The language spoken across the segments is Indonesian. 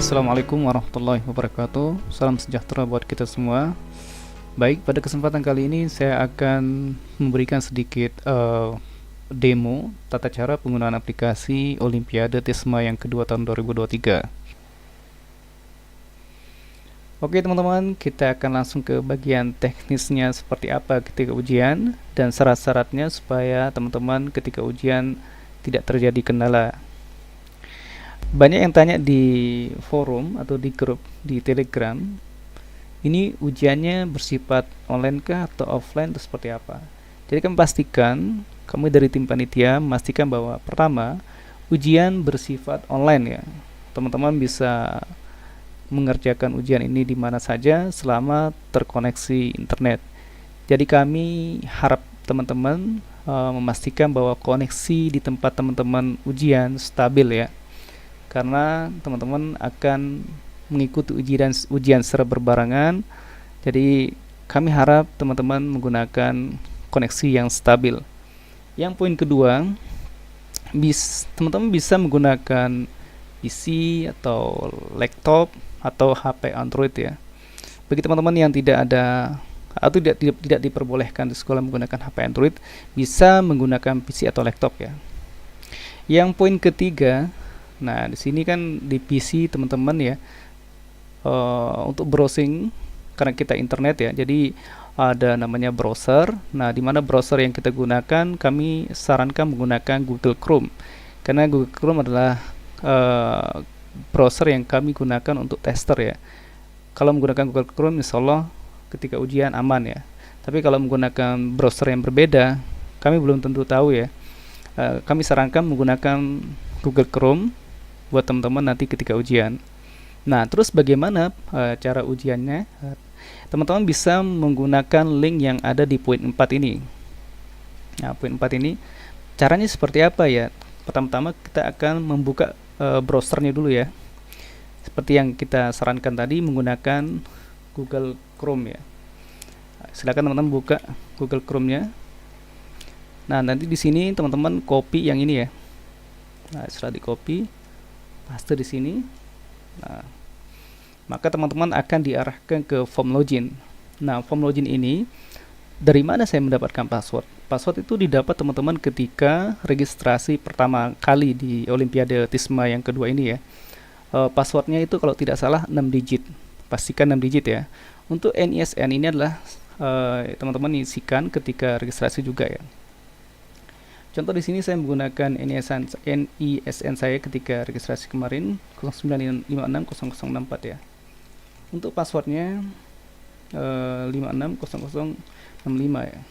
Assalamualaikum warahmatullahi wabarakatuh. Salam sejahtera buat kita semua. Baik, pada kesempatan kali ini saya akan memberikan sedikit demo tata cara penggunaan aplikasi Olimpiade TISMA yang kedua tahun 2023. Oke teman-teman, kita akan langsung ke bagian teknisnya seperti apa ketika ujian dan syarat-syaratnya supaya teman-teman ketika ujian tidak terjadi kendala. Banyak yang tanya di forum atau di grup di Telegram, ini ujiannya bersifat online kah atau offline atau seperti apa? Jadi kami pastikan, kami dari tim panitia memastikan bahwa pertama, ujian bersifat online ya. Teman-teman bisa mengerjakan ujian ini di mana saja selama terkoneksi internet. Jadi kami harap teman-teman memastikan bahwa koneksi di tempat teman-teman ujian stabil ya, karena teman-teman akan mengikuti ujian secara berbarengan. Jadi kami harap teman-teman menggunakan koneksi yang stabil. Yang poin kedua, teman-teman bisa menggunakan PC atau laptop atau HP Android ya. Bagi teman-teman yang tidak ada atau tidak diperbolehkan di sekolah menggunakan HP Android, bisa menggunakan PC atau laptop ya. Yang poin ketiga, nah di sini kan di PC teman-teman ya, untuk browsing karena kita internet ya, jadi ada namanya browser. Nah di mana browser yang kita gunakan, kami sarankan menggunakan Google Chrome karena Google Chrome adalah browser yang kami gunakan untuk tester ya. Kalau menggunakan Google Chrome insya Allah ketika ujian aman ya, tapi kalau menggunakan browser yang berbeda kami belum tentu tahu ya. Kami sarankan menggunakan Google Chrome buat teman-teman nanti ketika ujian. Nah, terus bagaimana cara ujiannya? Teman-teman bisa menggunakan link yang ada di poin 4 ini. Nah, poin 4 ini caranya seperti apa ya? Pertama-tama kita akan membuka browsernya dulu ya. Seperti yang kita sarankan tadi menggunakan Google Chrome ya. Silakan teman-teman buka Google Chrome-nya. Nah, nanti di sini teman-teman copy yang ini ya. Nah, setelah di-copy, paste di sini. Nah, maka teman-teman akan diarahkan ke form login. Nah, form login ini dari mana saya mendapatkan password? Password itu didapat teman-teman ketika registrasi pertama kali di Olimpiade TISMA yang kedua ini ya. Passwordnya itu kalau tidak salah 6 digit. Pastikan 6 digit ya. Untuk NISN ini adalah teman-teman isikan ketika registrasi juga ya. Contoh di sini saya menggunakan NISN saya ketika registrasi kemarin 09560064 ya. Untuk passwordnya 560065 ya.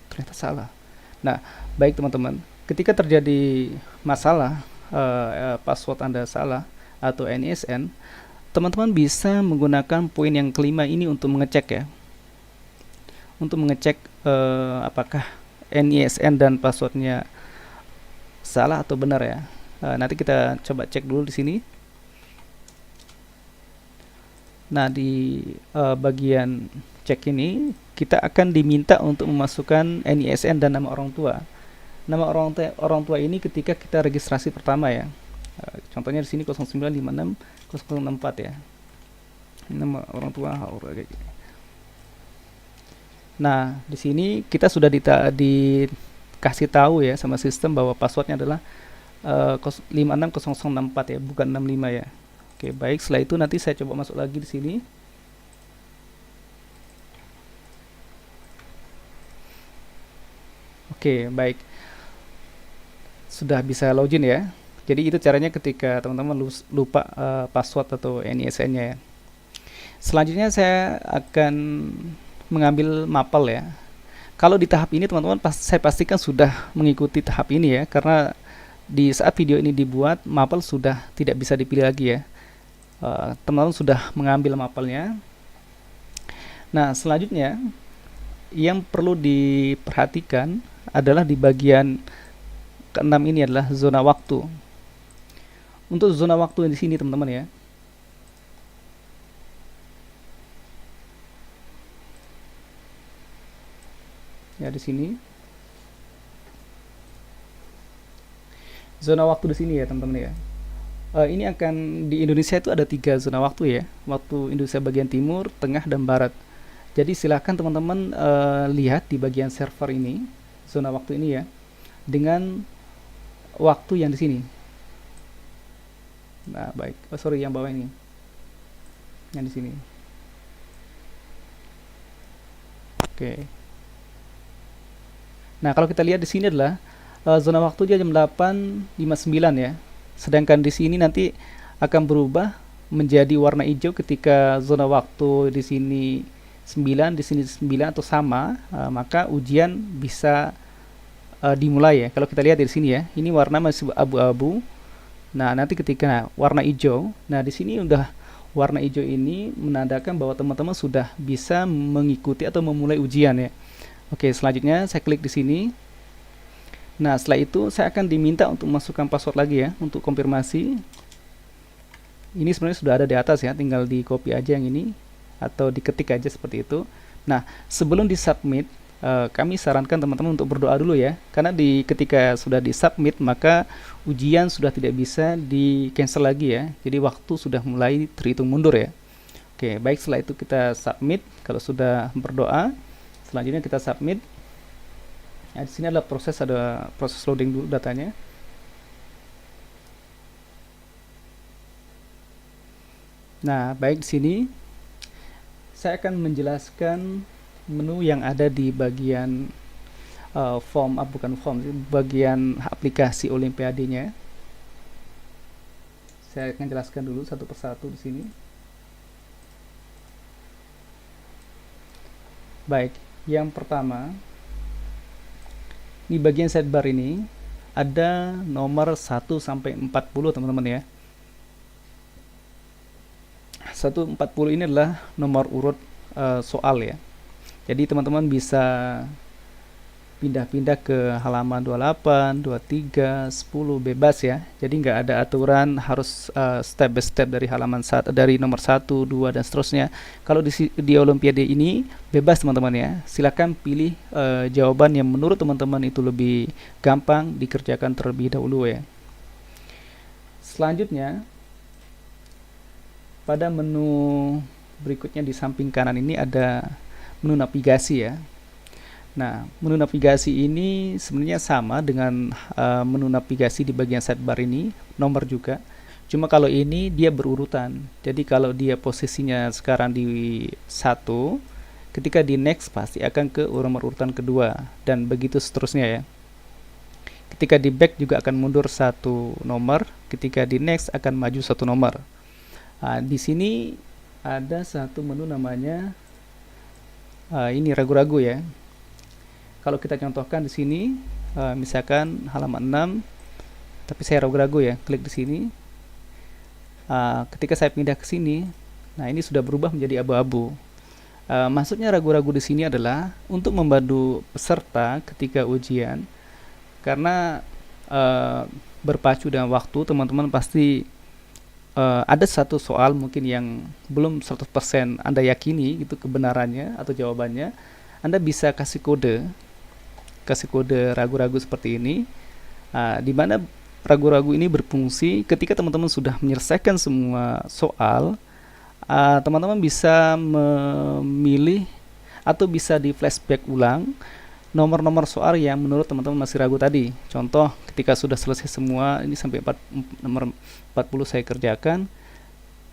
Ternyata salah. Nah, baik teman-teman, ketika terjadi masalah password Anda salah atau NISN, teman-teman bisa menggunakan poin yang kelima ini untuk mengecek ya. Untuk mengecek apakah NISN dan passwordnya salah atau benar ya. Nanti kita coba cek dulu di sini. Nah di bagian cek ini kita akan diminta untuk memasukkan NISN dan nama orang tua. Nama orang tua ini ketika kita registrasi pertama ya. Contohnya di sini 09560064 ya. Nama orang tua kayak gini. Nah, di sini kita sudah dikasih tahu ya sama sistem bahwa passwordnya adalah 560064 ya, bukan 65 ya. Oke, baik. Setelah itu nanti saya coba masuk lagi di sini. Oke, baik. Sudah bisa login ya. Jadi itu caranya ketika teman-teman lupa password atau NISN-nya ya. Selanjutnya saya akan mengambil mapel ya. Kalau di tahap ini teman-teman saya pastikan sudah mengikuti tahap ini ya, karena di saat video ini dibuat mapel sudah tidak bisa dipilih lagi ya. Teman-teman sudah mengambil mapelnya. Nah, selanjutnya yang perlu diperhatikan adalah di bagian keenam ini adalah zona waktu. Untuk zona waktu di sini teman-teman ya. Ya di sini Zona waktu di sini ya teman-teman ya. Ini akan di Indonesia itu ada 3 zona waktu ya. Waktu Indonesia bagian timur, tengah, dan barat. Jadi silakan teman-teman lihat di bagian server ini, zona waktu ini ya, dengan waktu yang di sini. Nah, baik. Oh, sorry, yang bawah ini. Yang di sini. Oke. Nah, kalau kita lihat di sini adalah zona waktu dia jam 8.59 ya. Sedangkan di sini nanti akan berubah menjadi warna hijau ketika zona waktu di sini 9, di sini 9 atau sama, maka ujian bisa dimulai ya. Kalau kita lihat di sini ya, ini warna masih abu-abu. Nah, nanti ketika warna hijau, nah di sini udah warna hijau ini menandakan bahwa teman-teman sudah bisa mengikuti atau memulai ujian ya. Oke, selanjutnya saya klik di sini. Nah, setelah itu saya akan diminta untuk masukkan password lagi ya untuk konfirmasi. Ini sebenarnya sudah ada di atas ya, tinggal di copy aja yang ini atau diketik aja seperti itu. Nah, sebelum di submit, kami sarankan teman-teman untuk berdoa dulu ya, karena ketika sudah di submit maka ujian sudah tidak bisa di cancel lagi ya. Jadi waktu sudah mulai terhitung mundur ya. Oke, baik, setelah itu kita submit. Kalau sudah berdoa, selanjutnya kita submit. Nah, di sini adalah ada proses loading dulu datanya. Nah, baik, di sini saya akan menjelaskan menu yang ada di bagian form, bukan form, bagian aplikasi Olimpiade-nya. Saya akan jelaskan dulu satu persatu di sini. Baik, yang pertama di bagian sidebar ini ada nomor 1 sampai 40 teman-teman ya. 140 ini adalah nomor urut soal ya. Jadi teman-teman bisa pindah-pindah ke halaman 28, 23, 10 bebas ya. Jadi nggak ada aturan harus step by step dari dari nomor 1, 2 dan seterusnya. Kalau di Olimpiade ini bebas teman-teman ya. Silakan pilih jawaban yang menurut teman-teman itu lebih gampang dikerjakan terlebih dahulu ya. Selanjutnya pada menu berikutnya di samping kanan ini ada menu navigasi ya. Nah, menu navigasi ini sebenarnya sama dengan menu navigasi di bagian sidebar ini, nomor juga. Cuma kalau ini dia berurutan. Jadi kalau dia posisinya sekarang di 1, ketika di next pasti akan ke nomor urutan kedua dan begitu seterusnya ya. Ketika di back juga akan mundur 1 nomor, ketika di next akan maju 1 nomor. Nah, di sini ada satu menu namanya ini ragu-ragu ya. Kalau kita contohkan di sini, misalkan halaman 6, tapi saya ragu-ragu ya, klik di sini. Ketika saya pindah ke sini, nah ini sudah berubah menjadi abu-abu. Maksudnya ragu-ragu di sini adalah untuk membantu peserta ketika ujian, karena berpacu dengan waktu, teman-teman pasti ada satu soal mungkin yang belum 100% Anda yakini itu kebenarannya atau jawabannya. Anda bisa kasih kode ragu-ragu seperti ini, di mana ragu-ragu ini berfungsi ketika teman-teman sudah menyelesaikan semua soal, teman-teman bisa memilih atau bisa di flashback ulang nomor-nomor soal yang menurut teman-teman masih ragu tadi. Contoh, ketika sudah selesai semua, ini sampai nomor 40 saya kerjakan,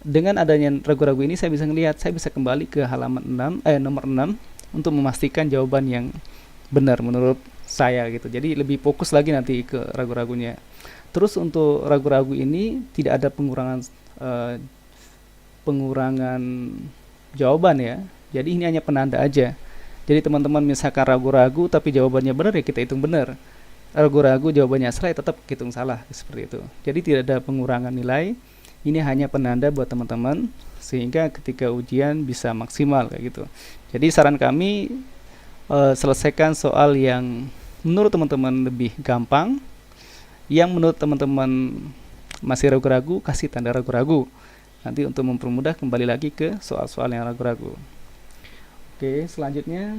dengan adanya ragu-ragu ini saya bisa kembali ke halaman nomor 6 untuk memastikan jawaban yang benar menurut saya gitu. Jadi lebih fokus lagi nanti ke ragu-ragunya. Terus untuk ragu-ragu ini tidak ada pengurangan jawaban ya. Jadi ini hanya penanda aja. Jadi teman-teman misalkan ragu-ragu tapi jawabannya benar ya kita hitung benar. Ragu-ragu jawabannya salah ya tetap hitung salah, seperti itu. Jadi tidak ada pengurangan nilai. Ini hanya penanda buat teman-teman sehingga ketika ujian bisa maksimal kayak gitu. Jadi saran kami selesaikan soal yang menurut teman-teman lebih gampang. Yang menurut teman-teman masih ragu-ragu, kasih tanda ragu-ragu. Nanti untuk mempermudah kembali lagi ke soal-soal yang ragu-ragu. Oke, selanjutnya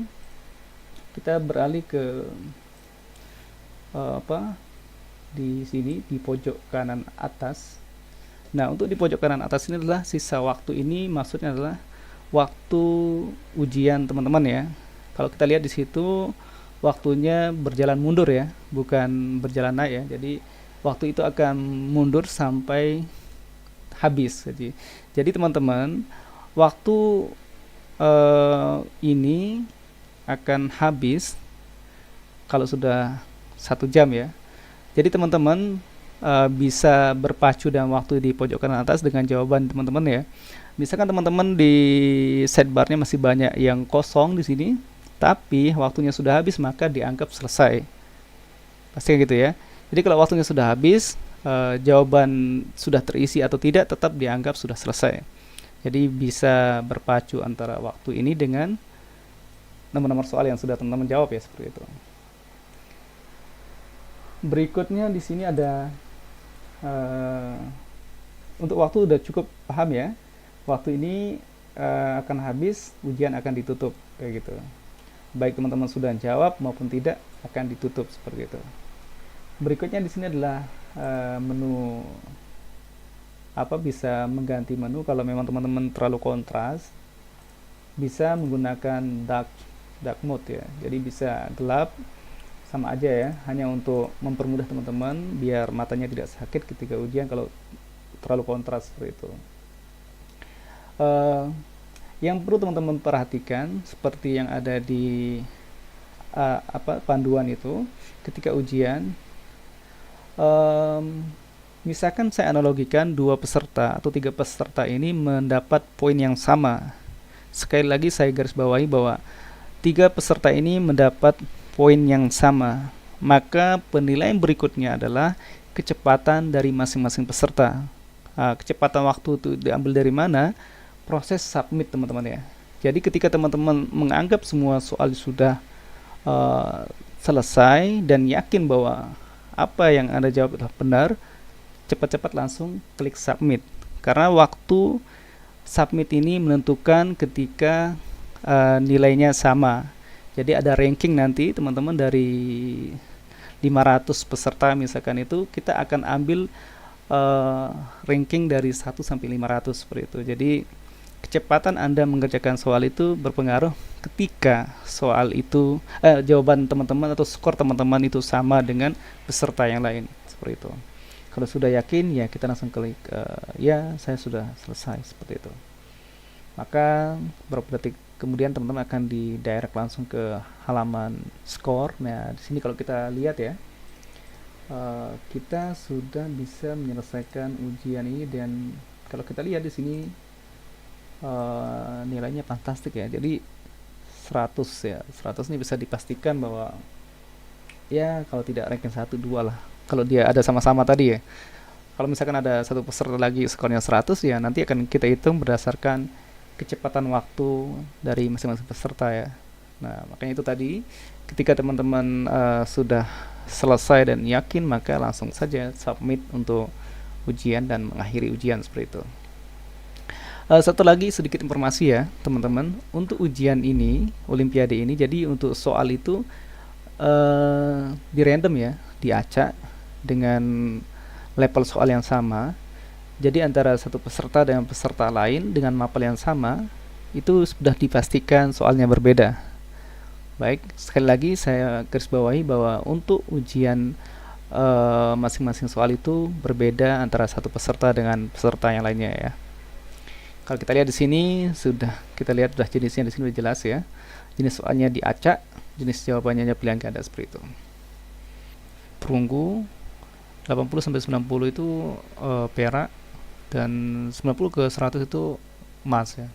kita beralih ke di sini di pojok kanan atas. Nah, untuk di pojok kanan atas ini adalah sisa waktu, ini maksudnya adalah waktu ujian teman-teman ya. Kalau kita lihat di situ waktunya berjalan mundur ya, bukan berjalan naik ya. Jadi waktu itu akan mundur sampai habis. Jadi teman-teman, waktu ini akan habis kalau sudah 1 jam ya. Jadi teman-teman bisa berpacu dalam waktu di pojok kanan atas dengan jawaban teman-teman ya. Misalkan teman-teman di sidebarnya masih banyak yang kosong di sini, tapi waktunya sudah habis, maka dianggap selesai. Pasti gitu ya. Jadi kalau waktunya sudah habis, jawaban sudah terisi atau tidak tetap dianggap sudah selesai. Jadi bisa berpacu antara waktu ini dengan nomor-nomor soal yang sudah teman-teman jawab ya, seperti itu. Berikutnya di sini ada untuk waktu udah cukup paham ya. Waktu ini akan habis, ujian akan ditutup kayak gitu. Baik teman-teman sudah jawab maupun tidak, akan ditutup seperti itu. Berikutnya di sini adalah menu, bisa mengganti menu kalau memang teman-teman terlalu kontras, bisa menggunakan dark mode ya. Jadi bisa gelap, sama aja ya, hanya untuk mempermudah teman-teman biar matanya tidak sakit ketika ujian kalau terlalu kontras seperti itu. Yang perlu teman-teman perhatikan seperti yang ada di panduan itu ketika ujian, misalkan saya analogikan 2 peserta atau 3 peserta ini mendapat poin yang sama. Sekali lagi saya garis bawahi bahwa 3 peserta ini mendapat poin yang sama, maka penilaian berikutnya adalah kecepatan dari masing-masing peserta. Kecepatan waktu itu diambil dari mana? Proses submit teman-teman ya. Jadi ketika teman-teman menganggap semua soal sudah selesai dan yakin bahwa apa yang Anda jawab adalah benar, cepat-cepat langsung klik submit. Karena waktu submit ini menentukan ketika nilainya sama. Jadi ada ranking nanti teman-teman dari 500 peserta misalkan itu, kita akan ambil ranking dari 1 sampai 500 seperti itu. Jadi kecepatan Anda mengerjakan soal itu berpengaruh ketika soal itu jawaban teman-teman atau skor teman-teman itu sama dengan peserta yang lain seperti itu. Kalau sudah yakin ya kita langsung klik ya saya sudah selesai seperti itu. Maka beberapa detik kemudian teman-teman akan di-direct langsung ke halaman skor. Nah, di sini kalau kita lihat ya, kita sudah bisa menyelesaikan ujian ini dan kalau kita lihat di sini nilainya fantastik ya. Jadi 100 ya. 100 ini bisa dipastikan bahwa ya kalau tidak ranking 1 2 lah. Kalau dia ada sama-sama tadi ya. Kalau misalkan ada satu peserta lagi skornya 100 ya nanti akan kita hitung berdasarkan kecepatan waktu dari masing-masing peserta ya. Nah, makanya itu tadi ketika teman-teman sudah selesai dan yakin, maka langsung saja submit untuk ujian dan mengakhiri ujian seperti itu. Satu lagi sedikit informasi ya teman-teman, untuk ujian ini, olimpiade ini, jadi untuk soal itu di random ya, diacak dengan level soal yang sama. Jadi antara satu peserta dengan peserta lain dengan mapel yang sama, itu sudah dipastikan soalnya berbeda. Baik, sekali lagi saya garis bawahi bahwa untuk ujian masing-masing soal itu berbeda antara satu peserta dengan peserta yang lainnya ya. Kalau kita lihat di sini sudah jenisnya di sini sudah jelas ya. Jenis soalnya diacak, jenis jawabannya pilihan ganda seperti itu. Perunggu 80 sampai 90 itu perak dan 90 ke 100 itu emas ya.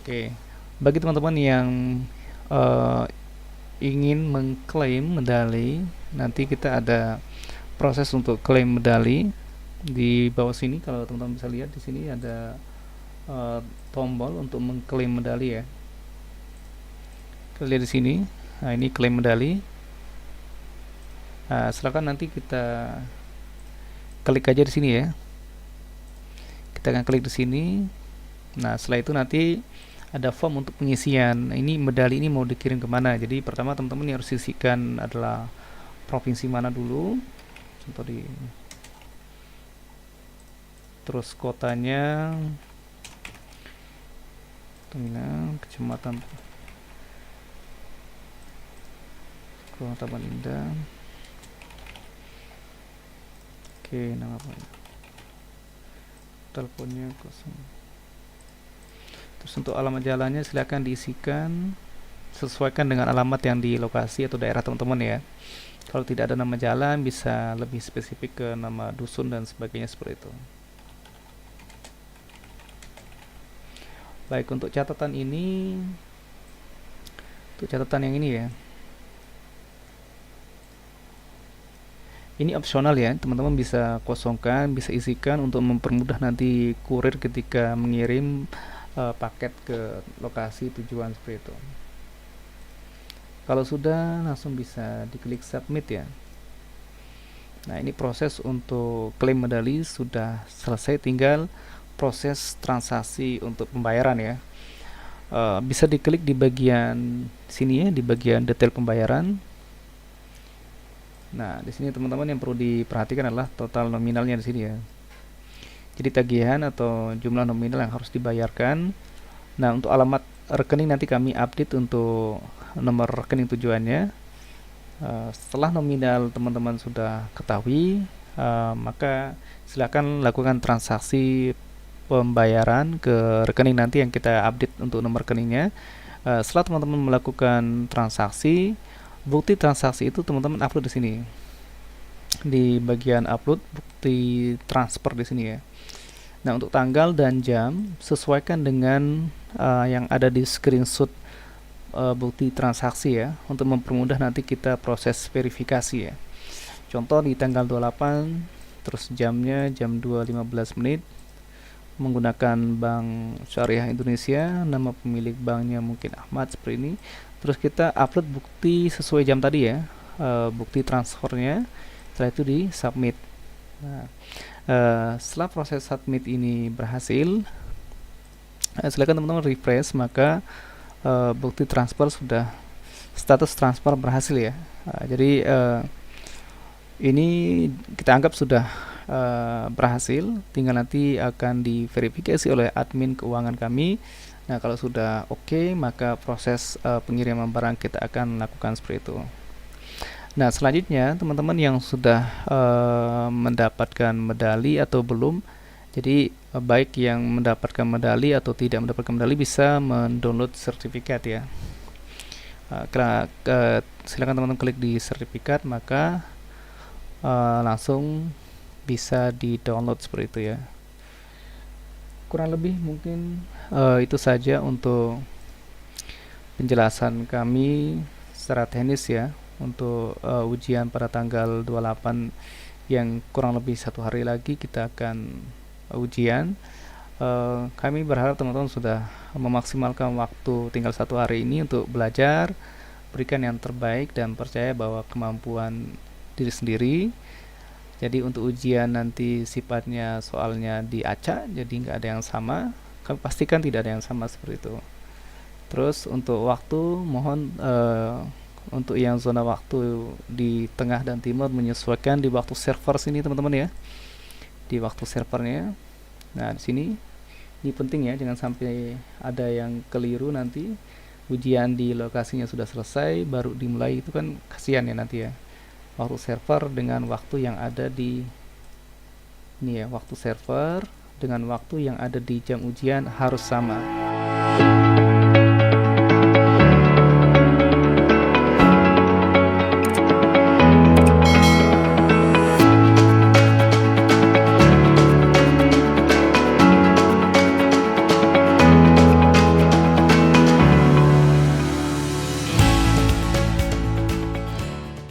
Oke, bagi teman-teman yang ingin mengklaim medali, nanti kita ada proses untuk klaim medali di bawah sini. Kalau teman-teman bisa lihat di sini ada tombol untuk mengklaim medali ya. Kita lihat di sini. Nah, ini klaim medali. Nah, silakan nanti kita klik aja di sini ya. Kita akan klik di sini. Nah, setelah itu nanti ada form untuk pengisian. Nah, ini medali ini mau dikirim kemana? Jadi pertama teman-teman yang harus sisihkan adalah provinsi mana dulu, contoh di, terus kotanya, kecamatan Kota Balinda. Oke, nama apa? Teleponnya kosong. Terus untuk alamat jalannya silakan diisikan, sesuaikan dengan alamat yang di lokasi atau daerah teman-teman ya. Kalau tidak ada nama jalan, bisa lebih spesifik ke nama dusun dan sebagainya seperti itu. Baik, untuk catatan ini, untuk catatan yang ini ya, ini opsional ya, teman-teman bisa kosongkan, bisa isikan untuk mempermudah nanti kurir ketika mengirim paket ke lokasi tujuan seperti itu. Kalau sudah, langsung bisa diklik submit ya. Nah, ini proses untuk klaim medali sudah selesai, tinggal proses transaksi untuk pembayaran ya. Bisa diklik di bagian sini ya, di bagian detail pembayaran. Nah, di sini teman-teman yang perlu diperhatikan adalah total nominalnya di sini ya. Jadi tagihan atau jumlah nominal yang harus dibayarkan. Nah, untuk alamat rekening nanti kami update untuk nomor rekening tujuannya. Setelah nominal teman-teman sudah ketahui, maka silakan lakukan transaksi pembayaran ke rekening nanti yang kita update untuk nomor rekeningnya. Setelah teman-teman melakukan transaksi, bukti transaksi itu teman-teman upload di sini, di bagian upload bukti transfer di sini ya. Nah, untuk tanggal dan jam sesuaikan dengan yang ada di screenshot bukti transaksi ya, untuk mempermudah nanti kita proses verifikasi ya. Contoh di tanggal 28, terus jamnya jam 2.15 menit, menggunakan Bank Syariah Indonesia, nama pemilik banknya mungkin Ahmad seperti ini. Terus kita upload bukti sesuai jam tadi ya, bukti transfernya. Setelah itu di submit. Nah, setelah proses submit ini berhasil, silakan teman-teman refresh, maka bukti transfer sudah, status transfer berhasil ya. Jadi ini kita anggap sudah berhasil, tinggal nanti akan diverifikasi oleh admin keuangan kami. Nah, kalau sudah oke, maka proses pengiriman barang kita akan lakukan seperti itu. Nah, selanjutnya teman-teman yang sudah mendapatkan medali atau belum, jadi baik yang mendapatkan medali atau tidak mendapatkan medali bisa mendownload sertifikat ya. Silakan teman-teman klik di sertifikat, maka langsung bisa di-download seperti itu ya. Kurang lebih mungkin itu saja untuk penjelasan kami secara teknis ya, untuk ujian pada tanggal 28 yang kurang lebih 1 hari lagi kita akan ujian. Kami berharap teman-teman sudah memaksimalkan waktu tinggal 1 hari ini untuk belajar, berikan yang terbaik dan percaya bahwa kemampuan diri sendiri. Jadi untuk ujian nanti sifatnya soalnya diacak, jadi nggak ada yang sama. Kami pastikan tidak ada yang sama seperti itu. Terus untuk waktu, mohon untuk yang zona waktu di tengah dan timur menyesuaikan di waktu server sini teman-teman ya, di waktu servernya. Nah, di sini ini penting ya, jangan sampai ada yang keliru nanti ujian di lokasinya sudah selesai baru dimulai, itu kan kasihan ya nanti ya. Waktu server dengan waktu yang ada di ini ya, waktu server dengan waktu yang ada di jam ujian harus sama.